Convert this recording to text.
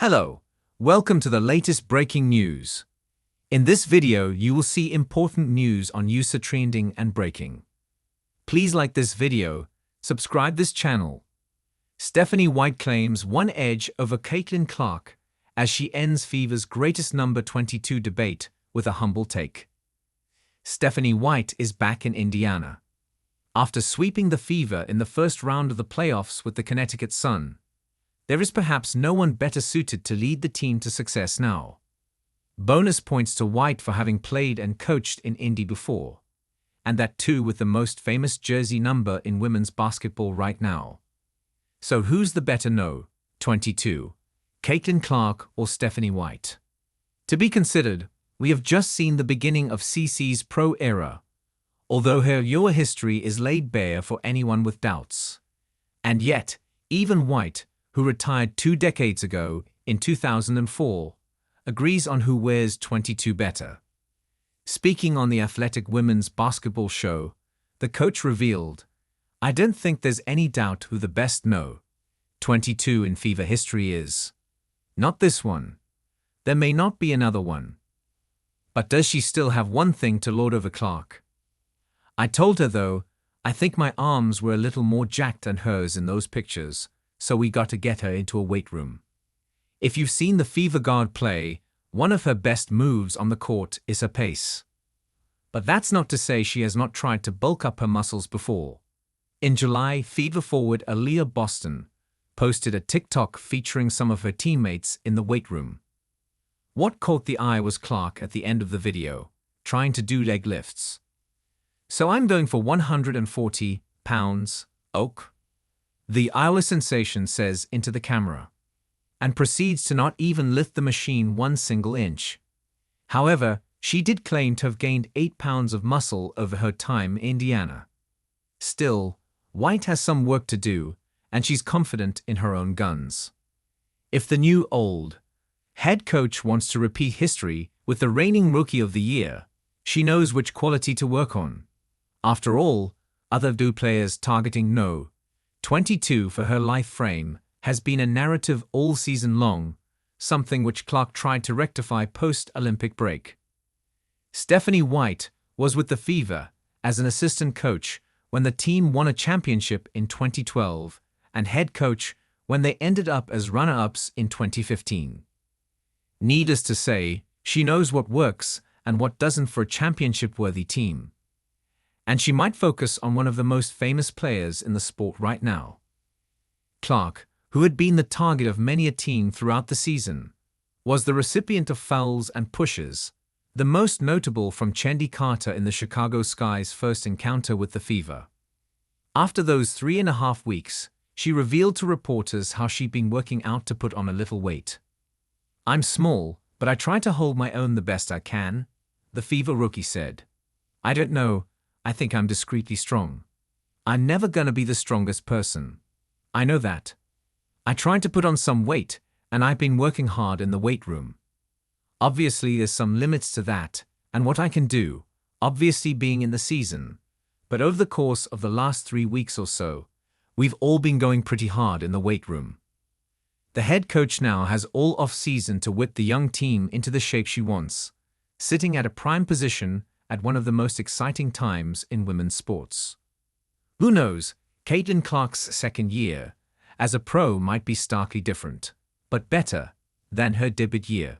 Hello, welcome to the latest breaking news. In this video, you will see important news on USA trending and breaking. Please like this video, subscribe this channel. Stephanie White claims one edge over Caitlin Clark as she ends Fever's greatest number 22 debate with a humble take. Stephanie White is back in Indiana. After sweeping the Fever in the first round of the playoffs with the Connecticut Sun, there is perhaps no one better suited to lead the team to success now. Bonus points to White for having played and coached in Indy before, and that too with the most famous jersey number in women's basketball right now. So who's the better 22, Caitlin Clark or Stephanie White? To be considered, we have just seen the beginning of CC's pro era, although her Iowa history is laid bare for anyone with doubts. And yet, even White, who retired 2 decades ago, in 2004, agrees on who wears 22 better. Speaking on the Athletic Women's Basketball Show, the coach revealed, "I don't think there's any doubt who the best 22 in Fever history is. Not this one. There may not be another one. But does she still have one thing to lord over Clark? I told her though, I think my arms were a little more jacked than hers in those pictures, so we got to get her into a weight room. If you've seen the Fever guard play, one of her best moves on the court is her pace. But that's not to say she has not tried to bulk up her muscles before. In July, Fever forward Aaliyah Boston posted a TikTok featuring some of her teammates in the weight room. What caught the eye was Clark at the end of the video, trying to do leg lifts. "So I'm going for 140 pounds, ok?" The Iowa sensation says into the camera, and proceeds to not even lift the machine 1 single inch. However, she did claim to have gained 8 pounds of muscle over her time in Indiana. Still, White has some work to do, and she's confident in her own guns. If the new old head coach wants to repeat history with the reigning Rookie of the Year, she knows which quality to work on. After all, other players targeting 22 for her life frame has been a narrative all season long, something which Clark tried to rectify post-Olympic break. Stephanie White was with the Fever as an assistant coach when the team won a championship in 2012 and head coach when they ended up as runner-ups in 2015. Needless to say, she knows what works and what doesn't for a championship-worthy team. And she might focus on one of the most famous players in the sport right now. Clark, who had been the target of many a team throughout the season, was the recipient of fouls and pushes, the most notable from Chendi Carter in the Chicago Sky's first encounter with the Fever. After those 3.5 weeks, she revealed to reporters how she'd been working out to put on a little weight. "I'm small, but I try to hold my own the best I can," the Fever rookie said. "I don't know, I think I'm discreetly strong. I'm never gonna be the strongest person. I know that. I tried to put on some weight, and I've been working hard in the weight room. Obviously there's some limits to that, and what I can do, obviously being in the season. But over the course of the last 3 weeks or so, we've all been going pretty hard in the weight room." The head coach now has all off-season to whip the young team into the shape she wants, sitting at a prime position at one of the most exciting times in women's sports. Who knows, Caitlin Clark's second year as a pro might be starkly different, but better than her debut year.